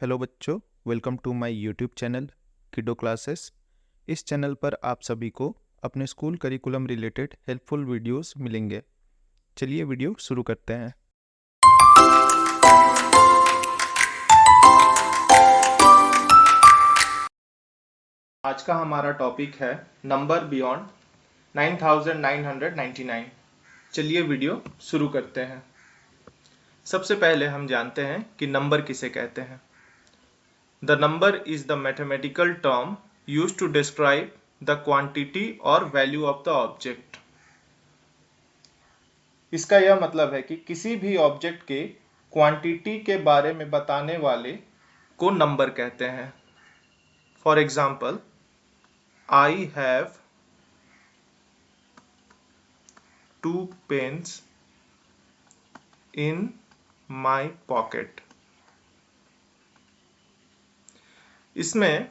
Hello बच्चों, welcome to my YouTube channel Kiddo Classes. इस channel पर आप सभी को अपने school curriculum related helpful videos मिलेंगे। चलिए वीडियो शुरू करते हैं। आज का हमारा टॉपिक है नंबर बियॉन्ड 9999। चलिए वीडियो शुरू करते हैं। सबसे पहले हम जानते हैं कि नंबर किसे कहते हैं। The number is the mathematical term used to describe the quantity or value of the object. इसका यह मतलब है कि किसी भी ऑब्जेक्ट के क्वांटिटी के बारे में बताने वाले को नंबर कहते हैं। For example, I have 2 pens in my pocket. इसमें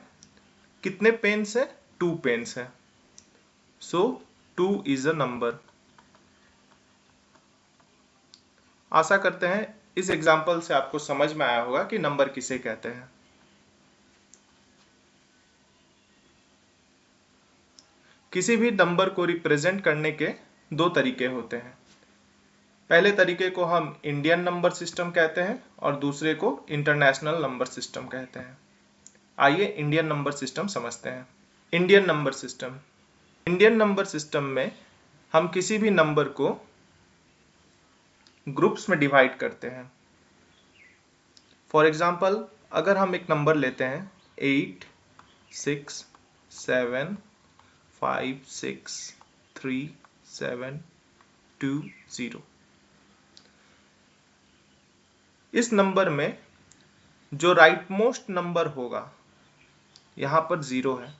कितने पेन्स है? 2 पेन्स है। सो 2 इज अ नंबर। आशा करते हैं इस एग्जाम्पल से आपको समझ में आया होगा कि नंबर किसे कहते हैं। किसी भी नंबर को रिप्रेजेंट करने के 2 तरीके होते हैं। पहले तरीके को हम इंडियन नंबर सिस्टम कहते हैं और दूसरे को इंटरनेशनल नंबर सिस्टम कहते हैं। आइए इंडियन नंबर सिस्टम समझते हैं। Indian number system. Indian number system में हम किसी भी नंबर को ग्रुप्स में डिवाइड करते हैं। फॉर एग्जाम्पल, अगर हम एक नंबर लेते हैं 8 6 7 5 6 3 7 2 0। इस नंबर में जो राइट मोस्ट नंबर होगा, यहां पर 0 है,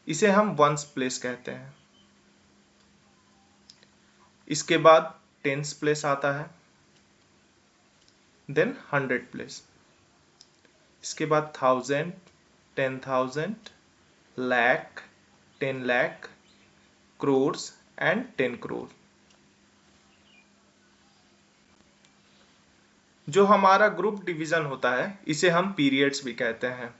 इसे हम वंस प्लेस कहते हैं। इसके बाद टेंस प्लेस आता है, देन 100 प्लेस, इसके बाद 1000, 10,000, लाख, 10 लाख, क्रोर्स एंड 10 करोड़। जो हमारा ग्रुप डिवीजन होता है इसे हम पीरियड्स भी कहते हैं।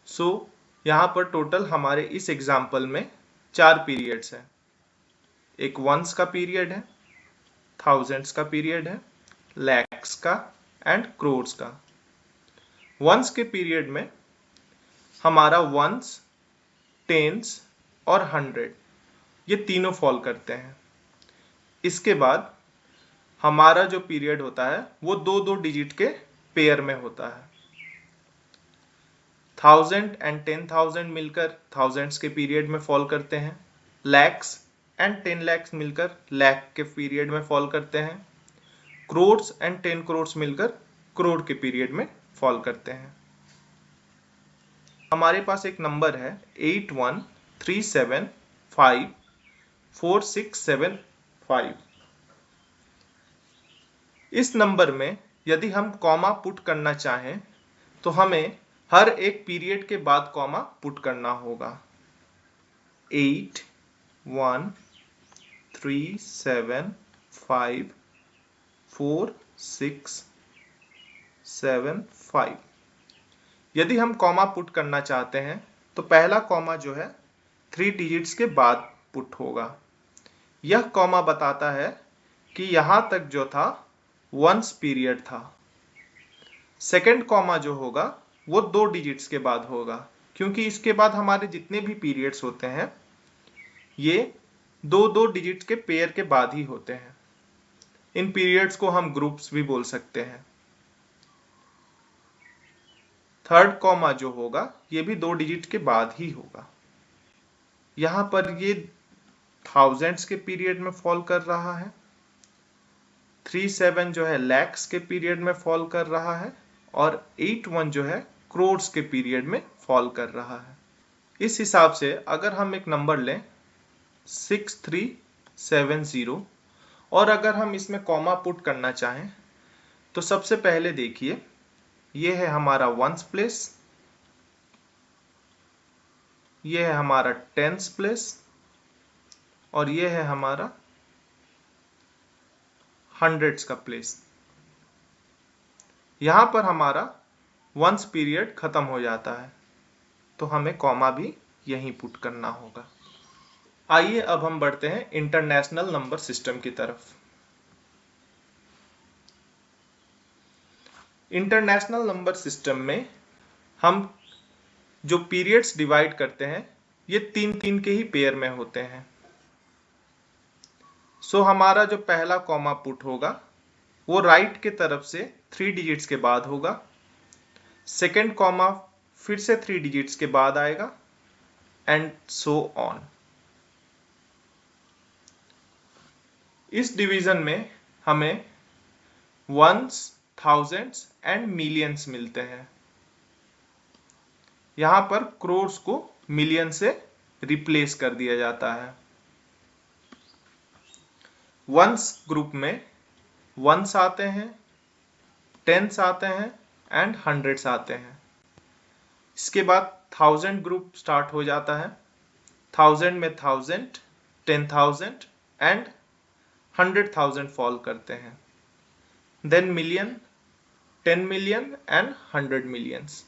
सो यहां पर टोटल हमारे इस एग्जाम्पल में 4 पीरियड्स हैं। एक वंस का पीरियड है, थाउजेंड्स का पीरियड है, लैक्स का एंड क्रोर्स का। वंस के पीरियड में हमारा वंस, टेंस और 100 ये तीनों फॉल करते हैं। इसके बाद हमारा जो पीरियड होता है वो 2-2 डिजिट के पेयर में होता है। 1000 एंड 10,000 मिलकर थाउजेंड्स के पीरियड में फॉल करते हैं। लैक्स एंड 10 लैक्स मिलकर लैख के पीरियड में फॉल करते हैं। करोड्स एंड 10 करोड्स मिलकर करोड़ के पीरियड में फॉल करते हैं। हमारे पास एक नंबर है 81375467 इस नंबर में यदि हम कॉमा पुट करना चाहें तो हमें हर एक पीरियड के बाद कॉमा पुट करना होगा। 8 1 3 7 5 4 6 7 5। यदि हम कॉमा पुट करना चाहते हैं तो पहला कॉमा जो है 3 डिजिट्स के बाद पुट होगा। यह कॉमा बताता है कि यहां तक जो था वंस पीरियड था। सेकंड कॉमा जो होगा वो 2 डिजिट्स के बाद होगा, क्योंकि इसके बाद हमारे जितने भी पीरियड्स होते हैं ये 2-2 डिजिट के पेयर के बाद ही होते हैं। इन पीरियड्स को हम ग्रुप्स भी बोल सकते हैं। थर्ड कॉमा जो होगा ये भी 2 डिजिट के बाद ही होगा। यहां पर ये थाउजेंड्स के पीरियड में फॉल कर रहा है। 37 जो है लैक्स के पीरियड में फॉल कर रहा है और 81 जो है करोड्स के पीरियड में फॉल कर रहा है। इस हिसाब से अगर हम एक नंबर लें 6370 और अगर हम इसमें कॉमा पुट करना चाहें तो सबसे पहले देखिए, ये है हमारा वंस प्लेस, ये है हमारा टेंस प्लेस और ये है हमारा हंड्रेड्स का प्लेस। यहां पर हमारा वंस पीरियड खत्म हो जाता है, तो हमें कॉमा भी यहीं पुट करना होगा। आइए अब हम बढ़ते हैं इंटरनेशनल नंबर सिस्टम की तरफ। इंटरनेशनल नंबर सिस्टम में हम जो पीरियड्स डिवाइड करते हैं ये 3-3 के ही पेयर में होते हैं। सो हमारा जो पहला कॉमा पुट होगा वो राइट के तरफ से 3 डिजिट्स के बाद होगा। सेकेंड कॉमा फिर से 3 डिजिट्स के बाद आएगा एंड सो ऑन। इस डिवीजन में हमें वंस, थाउजेंड्स एंड मिलियंस मिलते हैं। यहां पर क्रोर्स को मिलियन से रिप्लेस कर दिया जाता है। वंस ग्रुप में वंस आते हैं, टेंस आते हैं एंड हंड्रेड्स आते हैं। इसके बाद थाउजेंड ग्रुप स्टार्ट हो जाता है। थाउजेंड में 1000, 10,000 एंड 100,000 फॉल करते हैं। Then million, 10 million and 100 millions.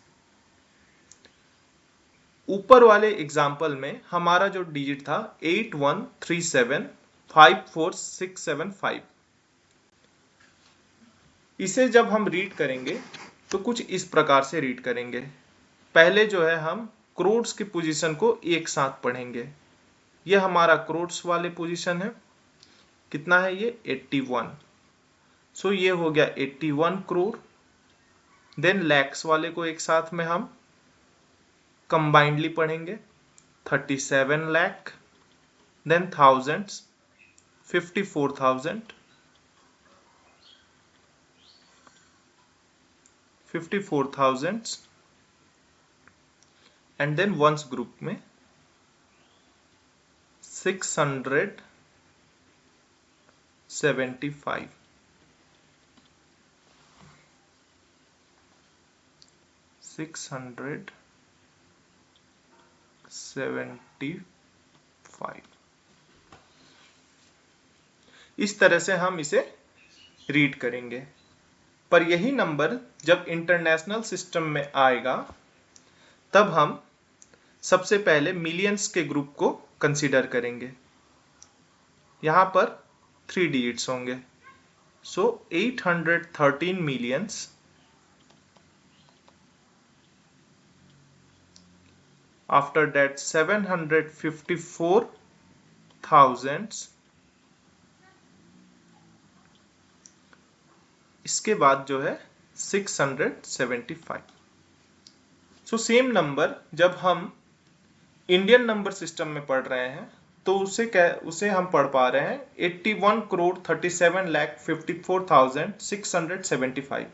ऊपर वाले एग्जाम्पल में हमारा जो डिजिट था 8137544675, इसे जब हम रीड करेंगे तो कुछ इस प्रकार से रीड करेंगे। पहले जो है हम क्रोड्स की पोजीशन को एक साथ पढ़ेंगे। यह हमारा क्रोड्स वाले पोजीशन है। कितना है ये? 81। सो ये हो गया 81 करोड़। देन लैक्स वाले को एक साथ में हम कंबाइंडली पढ़ेंगे, 37 lakh. Then thousands, 54,000, 54,000 and then ones group में 675, 675। इस तरह से हम इसे रीड करेंगे। पर यही नंबर जब इंटरनेशनल सिस्टम में आएगा तब हम सबसे पहले मिलियंस के ग्रुप को कंसीडर करेंगे। यहां पर 3 डिजिट्स होंगे। सो 813 मिलियंस, आफ्टर दैट 754,000, इसके बाद जो है 675। सो सेम नंबर जब हम इंडियन नंबर सिस्टम में पढ़ रहे हैं तो उसे हम पढ़ पा रहे हैं 81,37,54,675।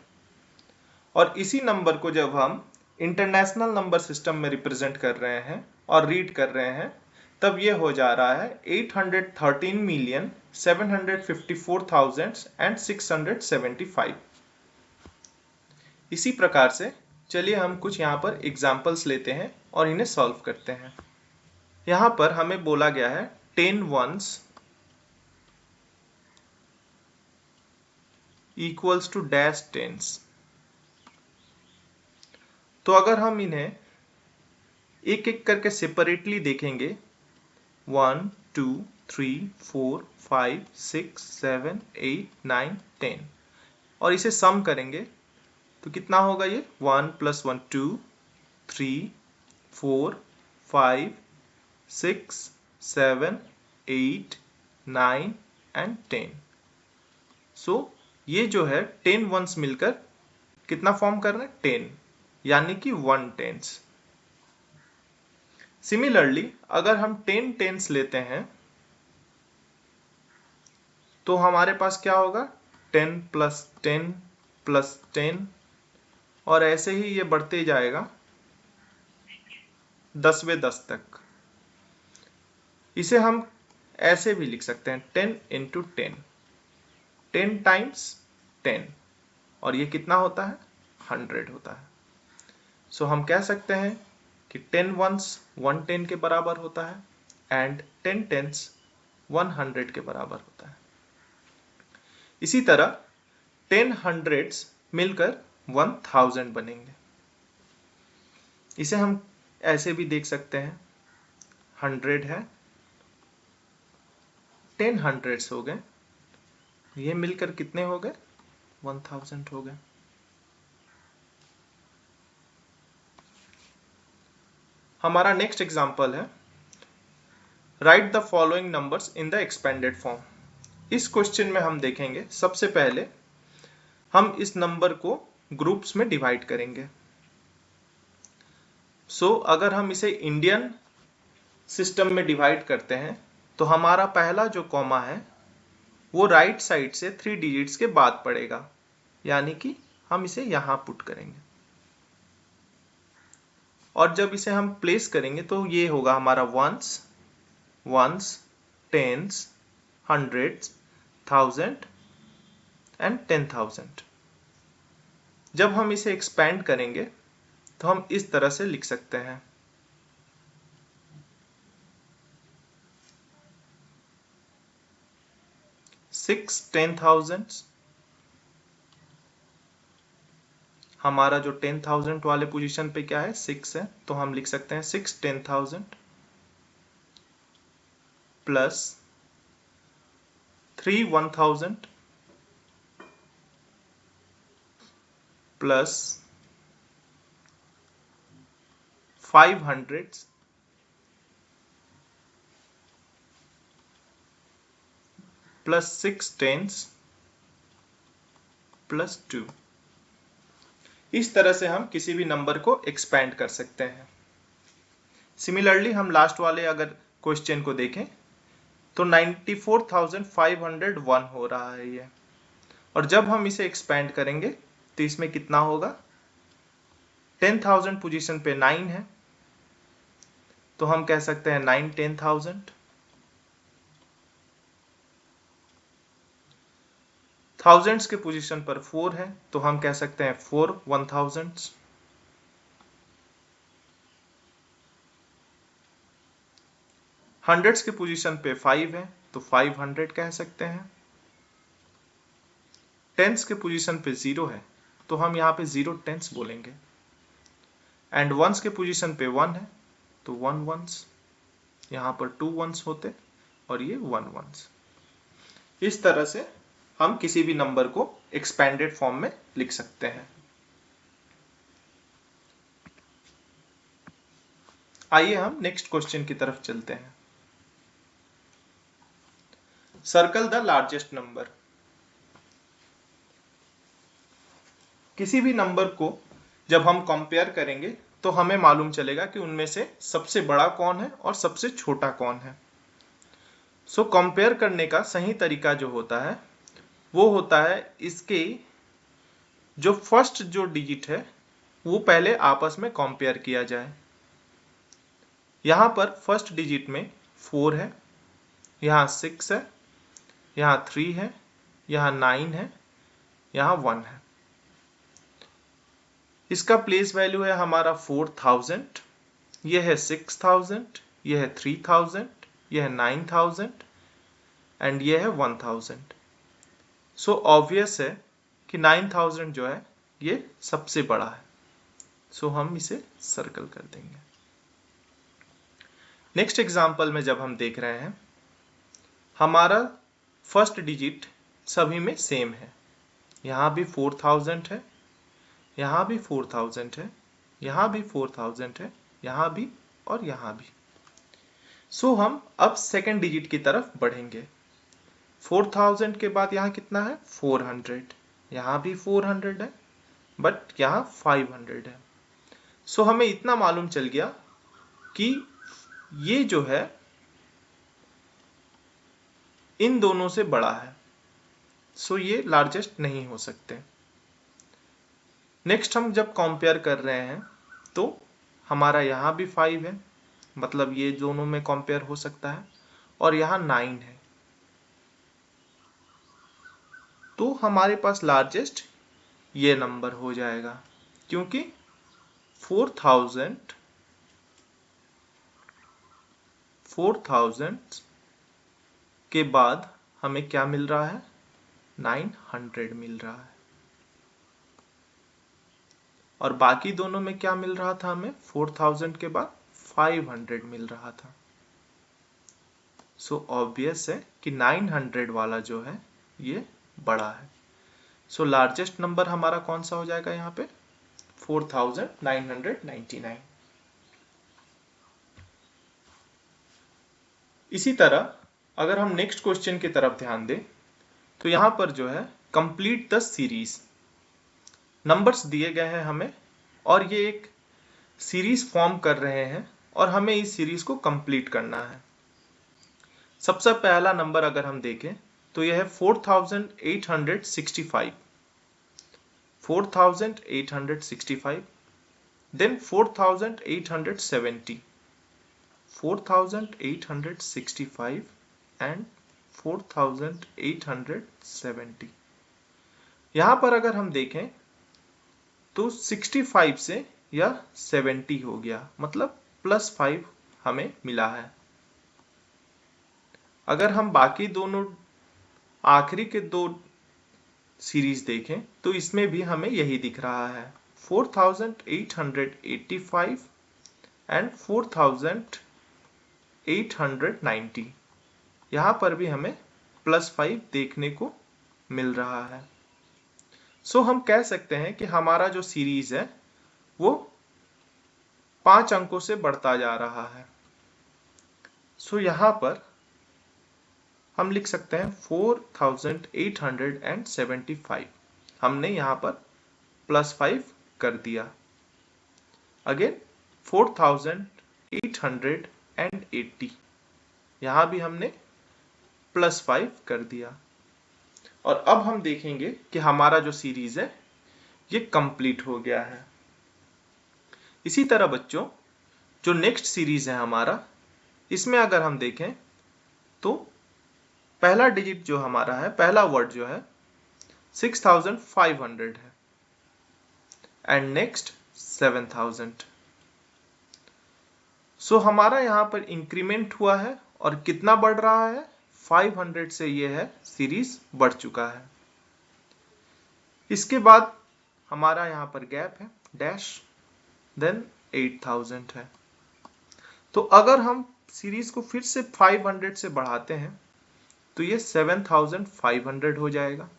और इसी नंबर को जब हम इंटरनेशनल नंबर सिस्टम में रिप्रेजेंट कर रहे हैं और रीड कर रहे हैं तब ये हो जा रहा है 813,754,675। इसी प्रकार से चलिए हम कुछ यहाँ पर एग्जाम्पल्स लेते हैं और इन्हें सॉल्व करते हैं। यहाँ पर हमें बोला गया है 10 ones equals to dash tens. तो अगर हम इन्हें एक एक करके सेपरेटली देखेंगे 1 2 3 4 5 6 7 8 9 10 और इसे सम करेंगे तो कितना होगा ये? 1 + 1 2, 3 4 5 6 7 8 9 एंड 10। सो ये जो है 10 वंस मिलकर कितना फॉर्म कर रहे हैं? 10, यानी कि 1 टेंस। सिमिलरली अगर हम 10 टेंस लेते हैं तो हमारे पास क्या होगा? 10 + 10 + 10 और ऐसे ही ये बढ़ते जाएगा 10वें 10 तक। इसे हम ऐसे भी लिख सकते हैं 10 × 10, 10 टाइम्स 10 और ये कितना होता है? 100 होता है। सो हम कह सकते हैं कि 10 वंस 110 के बराबर होता है एंड 10 टेंस 100 के बराबर होता है। इसी तरह 10 हंड्रेड्स मिलकर 1000 बनेंगे। इसे हम ऐसे भी देख सकते हैं, 100 है, 10 हंड्रेड्स हो गए, ये मिलकर कितने हो गए, 1000 हो गए। हमारा नेक्स्ट एग्जाम्पल है, right the following numbers in the expanded form. इस क्वेश्चन में हम देखेंगे, सबसे पहले हम इस नंबर को ग्रुप्स में डिवाइड करेंगे। अगर हम इसे इंडियन सिस्टम में डिवाइड करते हैं तो हमारा पहला जो कॉमा है वो राइट साइड से 3 डिजिट्स के बाद पड़ेगा, यानी कि हम इसे यहां पुट करेंगे। और जब इसे हम प्लेस करेंगे तो ये होगा हमारा वंस, टेंस, हंड्रेड्स, 1000 एंड 10,000। जब हम इसे एक्सपेंड करेंगे तो हम इस तरह से लिख सकते हैं, 6 10,000। हमारा जो 10,000 वाले पोजीशन पे क्या है, 6 है, तो हम लिख सकते हैं 6 10,000 plus 3 1,000 plus 5 hundreds plus 6 tens plus 2। इस तरह से हम किसी भी नंबर को एक्सपेंड कर सकते हैं। सिमिलरली हम लास्ट वाले अगर क्वेश्चन को देखें तो 94,501 हो रहा है ये, और जब हम इसे एक्सपेंड करेंगे तो इसमें कितना होगा, 10,000 पोजीशन पे 9 है, तो हम कह सकते हैं 9 10,000। थाउजेंड्स के पोजीशन पर 4 है, तो हम कह सकते हैं 4 1000s। हंड्रेड्स के पोजीशन पे 5 है, तो 500 कह सकते हैं। टेंस के पोजीशन पे 0 है, तो हम यहाँ पे 0 टेंस बोलेंगे। एंड वंस के पोजीशन पे 1 है, तो 1 वंस, यहाँ पर 2 वंस होते और ये 1 वंस। इस तरह से हम किसी भी नंबर को एक्सपेंडेड फॉर्म में लिख सकते हैं। आइए हम नेक्स्ट क्वेश्चन की तरफ चलते हैं। Circle the largest number. किसी भी नंबर को जब हम कंपेयर करेंगे तो हमें मालूम चलेगा कि उनमें से सबसे बड़ा कौन है और सबसे छोटा कौन है। कंपेयर करने का सही तरीका जो होता है वो होता है, इसके जो फर्स्ट जो डिजिट है वो पहले आपस में कंपेयर किया जाए। यहां पर फर्स्ट डिजिट में 4 है, यहाँ 6 है, यहाँ 3 है, यहाँ 9 है, यहाँ 1 है। इसका प्लेस वैल्यू है हमारा 4000, यह है 6000, यह है 3000, यह है 9000 एंड यह है 1000। सो ऑब्वियस है कि 9000 जो है ये सबसे बड़ा है, सो हम इसे सर्कल कर देंगे। नेक्स्ट एग्जांपल में जब हम देख रहे हैं, हमारा फर्स्ट डिजिट सभी में सेम है, यहाँ भी 4000 है, यहाँ भी 4000 है, यहाँ भी 4000 है, यहाँ भी और यहाँ भी। सो हम अब सेकेंड डिजिट की तरफ बढ़ेंगे। 4000 के बाद यहाँ कितना है, 400, यहाँ भी 400 है, बट यहाँ 500 है। सो हमें इतना मालूम चल गया कि ये जो है इन दोनों से बड़ा है, सो ये लार्जेस्ट नहीं हो सकते। नेक्स्ट हम जब कंपेयर कर रहे हैं तो हमारा यहाँ भी 5 है, मतलब ये दोनों में कंपेयर हो सकता है, और यहाँ 9 है, तो हमारे पास लार्जेस्ट ये नंबर हो जाएगा, क्योंकि 4000 के बाद हमें क्या मिल रहा है, 900 मिल रहा है। और बाकी दोनों में क्या मिल रहा था हमें, 4000 के बाद 500 मिल रहा था। सो ऑब्वियस है कि 900 वाला जो है ये बड़ा है। सो लार्जेस्ट नंबर हमारा कौन सा हो जाएगा यहाँ पे, 4999। इसी तरह अगर हम नेक्स्ट क्वेश्चन की तरफ ध्यान दें तो यहाँ पर जो है कंप्लीट द सीरीज, नंबर्स दिए गए हैं हमें और ये एक सीरीज फॉर्म कर रहे हैं और हमें इस सीरीज को कंप्लीट करना है। सबसे पहला नंबर अगर हम देखें तो यह है 4865, 4865, देन 4870, 4865 एंड 4870। यहां पर अगर हम देखें तो 65 से यह 70 हो गया, मतलब +5 हमें मिला है। अगर हम बाकी दोनों आखिरी के दो सीरीज देखें तो इसमें भी हमें यही दिख रहा है, 4885 एंड 4890। यहां पर भी हमें +5 देखने को मिल रहा है। सो हम कह सकते हैं कि हमारा जो सीरीज है वो 5 अंकों से बढ़ता जा रहा है। सो यहां पर हम लिख सकते हैं 4875, हमने यहां पर +5 कर दिया। अगेन 4880, यहां भी हमने +5 कर दिया। और अब हम देखेंगे कि हमारा जो सीरीज है ये कंप्लीट हो गया है। इसी तरह बच्चों जो नेक्स्ट सीरीज है हमारा, इसमें अगर हम देखें तो पहला डिजिट जो हमारा है, पहला वर्ड जो है 6500 है एंड नेक्स्ट 7000। सो हमारा यहां पर इंक्रीमेंट हुआ है और कितना बढ़ रहा है, 500 से ये है सीरीज बढ़ चुका है। इसके बाद हमारा यहां पर गैप है डैश, देन 8000 है। तो अगर हम सीरीज को फिर से 500 से बढ़ाते हैं तो ये 7500 हो जाएगा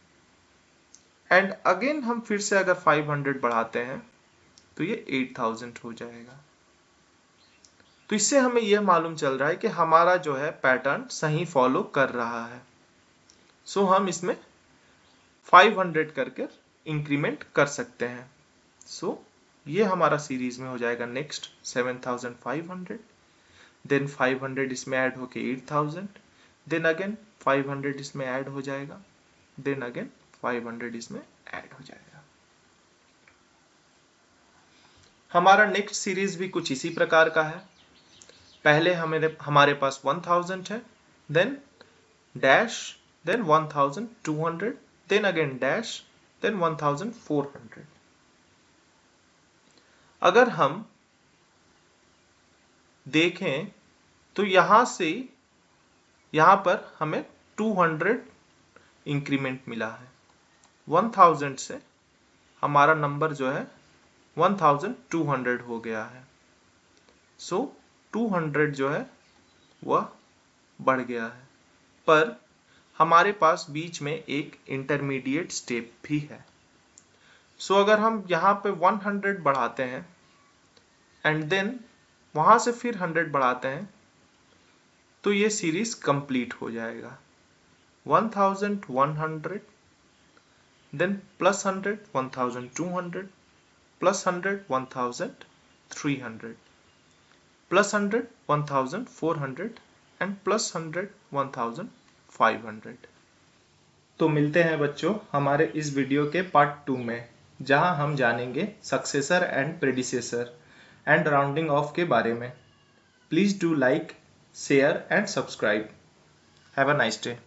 एंड अगेन हम फिर से अगर 500 बढ़ाते हैं तो ये 8000 हो जाएगा। तो इससे हमें यह मालूम चल रहा है कि हमारा जो है पैटर्न सही फॉलो कर रहा है। सो हम इसमें 500 करके इंक्रीमेंट कर सकते हैं। सो ये हमारा सीरीज में हो जाएगा नेक्स्ट 7500, देन 500 इसमें ऐड होके 8000, देन अगेन 500 इसमें ऐड हो जाएगा, देन अगेन 500 इसमें ऐड हो जाएगा। हमारा नेक्स्ट सीरीज भी कुछ इसी प्रकार का है। पहले हमारे पास 1000 है, then dash, then 1200, then again dash, then 1400। अगर हम देखें तो यहां से यहां पर हमें 200 इंक्रीमेंट मिला है। 1000 से हमारा नंबर जो है 1200 हो गया है। सो 200 जो है वह बढ़ गया है, पर हमारे पास बीच में एक इंटरमीडिएट स्टेप भी है। सो अगर हम यहाँ पे 100 बढ़ाते हैं एंड देन वहां से फिर 100 बढ़ाते हैं तो ये सीरीज कंप्लीट हो जाएगा। 1100, then plus 100 1200, plus 100 1300, plus 100 1400 and plus 100 1500। तो मिलते हैं बच्चों हमारे इस वीडियो के पार्ट 2 में, जहां हम जानेंगे successor and predecessor and rounding off के बारे में। Please do like, share and subscribe. Have a nice day.